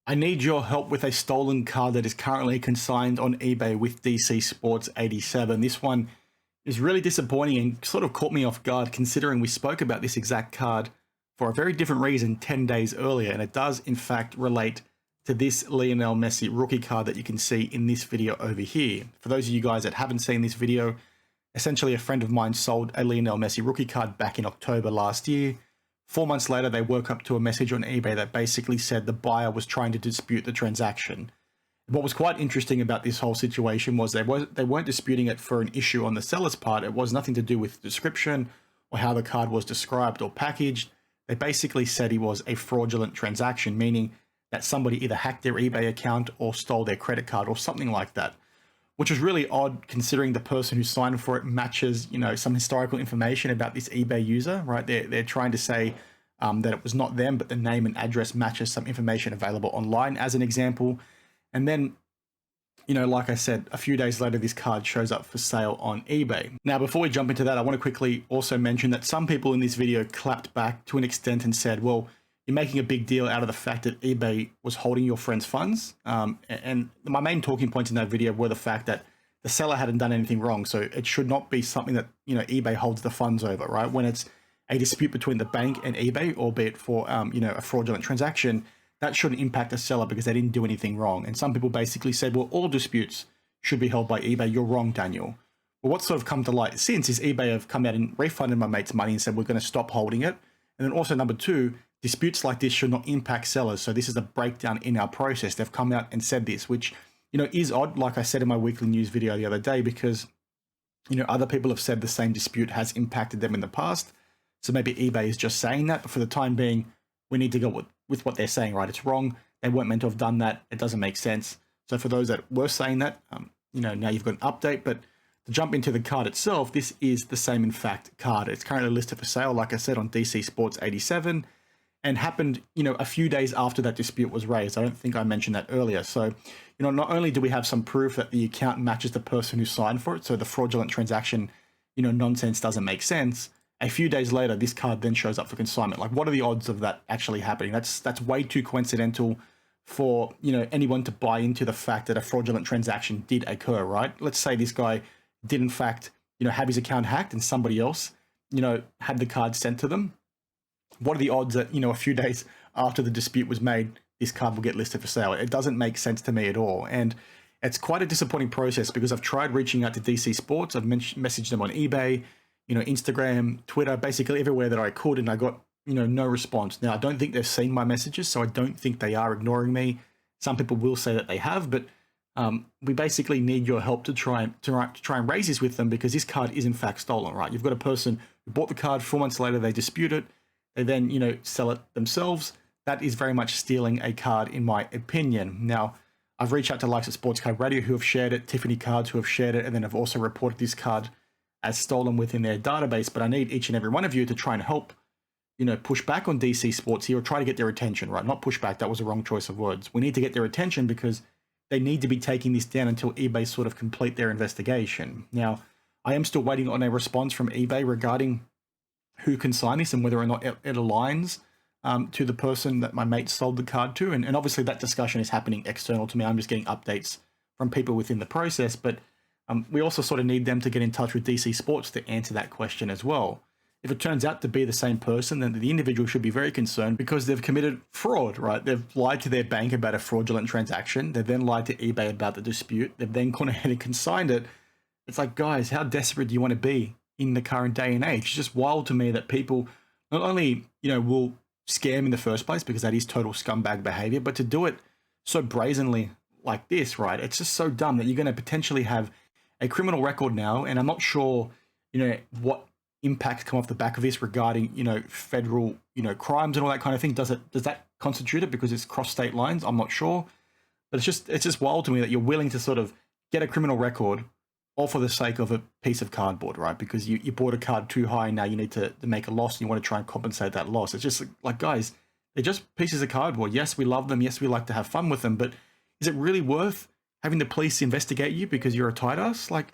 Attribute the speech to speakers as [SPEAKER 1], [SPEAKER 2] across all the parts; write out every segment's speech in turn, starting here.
[SPEAKER 1] I need your help with a stolen card that is currently consigned on eBay with DC Sports 87. This one is really disappointing and sort of caught me off guard considering we spoke about this exact card for a very different reason 10 days earlier. And it does in fact relate to this Lionel Messi rookie card that you can see in this video over here. For those of you guys that haven't seen this video, essentially a friend of mine sold a Lionel Messi rookie card back in October last year. 4 months later, they woke up to a message on eBay that basically said the buyer was trying to dispute the transaction. What was quite interesting about this whole situation was they weren't disputing it for an issue on the seller's part. It was nothing to do with the description or how the card was described or packaged. They basically said it was a fraudulent transaction, meaning that somebody either hacked their eBay account or stole their credit card or something like that, which was really odd considering the person who signed for it matches, some historical information about this eBay user, right? They're trying to say that it was not them, but the name and address matches some information available online as an example. And then, like I said, a few days later, this card shows up for sale on eBay. Now, before we jump into that, I want to quickly also mention that some people in this video clapped back to an extent and said, well, you're making a big deal out of the fact that eBay was holding your friend's funds. And my main talking points in that video were the fact that the seller hadn't done anything wrong. So it should not be something that, eBay holds the funds over, right? When it's a dispute between the bank and eBay, albeit for, a fraudulent transaction, that shouldn't impact the seller because they didn't do anything wrong. And some people basically said, well, all disputes should be held by eBay. You're wrong, Daniel. Well, what's sort of come to light since is eBay have come out and refunded my mate's money and said, we're going to stop holding it. And then also number two, disputes like this should not impact sellers. So this is a breakdown in our process. They've come out and said this, which, is odd, like I said in my weekly news video the other day, because, other people have said the same dispute has impacted them in the past. So maybe eBay is just saying that, but for the time being, we need to go with what they're saying, right? It's wrong. They weren't meant to have done that. It doesn't make sense. So for those that were saying that, now you've got an update, but to jump into the card itself, this is the same in fact card. It's currently listed for sale, like I said, on DC Sports 87. And happened, a few days after that dispute was raised. I don't think I mentioned that earlier. So, not only do we have some proof that the account matches the person who signed for it, so the fraudulent transaction, nonsense doesn't make sense. A few days later, this card then shows up for consignment. Like, what are the odds of that actually happening? That's way too coincidental for, anyone to buy into the fact that a fraudulent transaction did occur, right? Let's say this guy did in fact, have his account hacked and somebody else, had the card sent to them. What are the odds that, a few days after the dispute was made, this card will get listed for sale? It doesn't make sense to me at all. And it's quite a disappointing process because I've tried reaching out to DC Sports. I've messaged them on eBay, Instagram, Twitter, basically everywhere that I could. And I got, no response. Now, I don't think they've seen my messages, so I don't think they are ignoring me. Some people will say that they have, but we basically need your help to try and raise this with them because this card is in fact stolen, right? You've got a person who bought the card 4 months later, they dispute it. They then, sell it themselves. That is very much stealing a card, in my opinion. Now, I've reached out to likes of Sports Card Radio who have shared it, Tiffany Cards who have shared it, and then have also reported this card as stolen within their database. But I need each and every one of you to try and help, push back on DC Sports here or try to get their attention, right? Not push back. That was the wrong choice of words. We need to get their attention because they need to be taking this down until eBay sort of complete their investigation. Now, I am still waiting on a response from eBay regarding who can sign this and whether or not it aligns to the person that my mate sold the card to. And obviously that discussion is happening external to me. I'm just getting updates from people within the process, but we also sort of need them to get in touch with DC Sports to answer that question as well. If it turns out to be the same person, then the individual should be very concerned because they've committed fraud, right? They've lied to their bank about a fraudulent transaction. They've then lied to eBay about the dispute. They've then gone ahead and consigned it. It's like, guys, how desperate do you want to be in the current day and age? It's just wild to me that people not only, will scam in the first place because that is total scumbag behavior, but to do it so brazenly like this, right? It's just so dumb that you're going to potentially have a criminal record now. And I'm not sure, what impacts come off the back of this regarding, federal, crimes and all that kind of thing. Does that constitute it because it's cross state lines? I'm not sure, but it's just wild to me that you're willing to sort of get a criminal record all for the sake of a piece of cardboard, right? Because you bought a card too high, and now you need to make a loss, and you want to try and compensate that loss. It's just like, guys, they're just pieces of cardboard. Yes, we love them. Yes, we like to have fun with them, but is it really worth having the police investigate you because you're a tight ass? Like,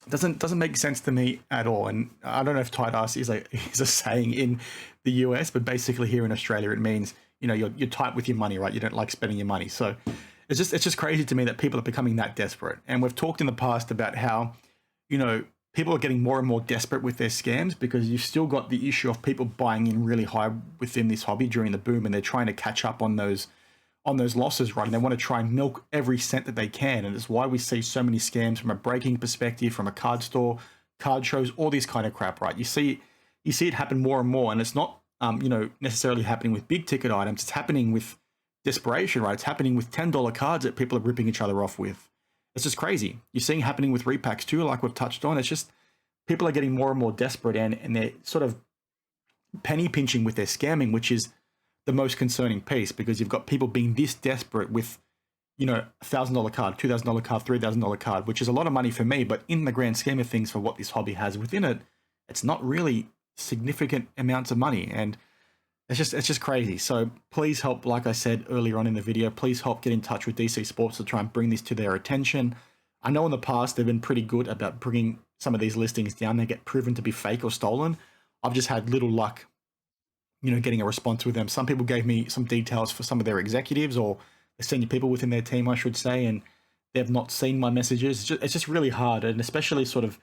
[SPEAKER 1] doesn't make sense to me at all. And I don't know if tight ass is a saying in the US, but basically here in Australia, it means, you know, you're tight with your money, right? You don't like spending your money. So it's just crazy to me that people are becoming that desperate. And we've talked in the past about how, you know, people are getting more and more desperate with their scams because you've still got the issue of people buying in really high within this hobby during the boom, and they're trying to catch up on those losses, right? And they want to try and milk every cent that they can. And it's why we see so many scams from a breaking perspective, from a card store, card shows, all this kind of crap, right? You see it happen more and more, and it's not you know, necessarily happening with big ticket items. It's happening with desperation, right? It's happening with $10 cards that people are ripping each other off with. It's just crazy. You're seeing happening with repacks too, like we've touched on. It's just people are getting more and more desperate, and they're sort of penny pinching with their scamming, which is the most concerning piece, because you've got people being this desperate with, you know, $1,000 card, $2,000 card, $3,000 card, which is a lot of money for me, but in the grand scheme of things for what this hobby has within it, it's not really significant amounts of money, and it's just crazy. So please help, like I said earlier on in the video, please help get in touch with DC Sports to try and bring this to their attention. I know in the past they've been pretty good about bringing some of these listings down. They get proven to be fake or stolen. I've just had little luck, you know, getting a response with them. Some people gave me some details for some of their executives or the senior people within their team, I should say, and they've not seen my messages. It's just really hard, and especially sort of,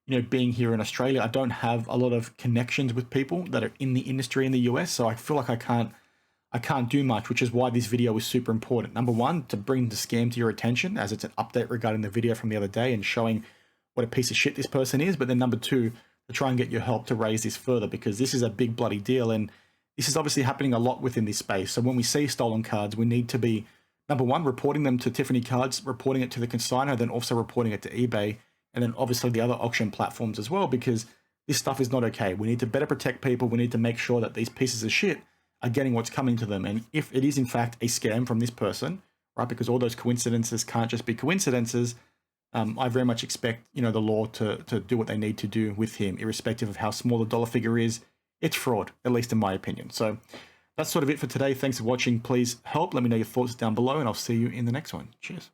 [SPEAKER 1] you know, being here in Australia, I don't have a lot of connections with people that are in the industry in the US, so I feel like I can't do much, which is why this video is super important. Number one, to bring the scam to your attention, as it's an update regarding the video from the other day and showing what a piece of shit this person is. But then number two, to try and get your help to raise this further, because this is a big bloody deal, and this is obviously happening a lot within this space. So when we see stolen cards, we need to be, number one, reporting them to Tiffany Cards, reporting it to the consignor, then also reporting it to eBay, and then obviously the other auction platforms as well, because this stuff is not okay. We need to better protect people. We need to make sure that these pieces of shit are getting what's coming to them. And if it is in fact a scam from this person, right, because all those coincidences can't just be coincidences, I very much expect, you know, the law to do what they need to do with him, irrespective of how small the dollar figure is. It's fraud, at least in my opinion. So that's sort of it for today. Thanks for watching. Please help. Let me know your thoughts down below, and I'll see you in the next one. Cheers.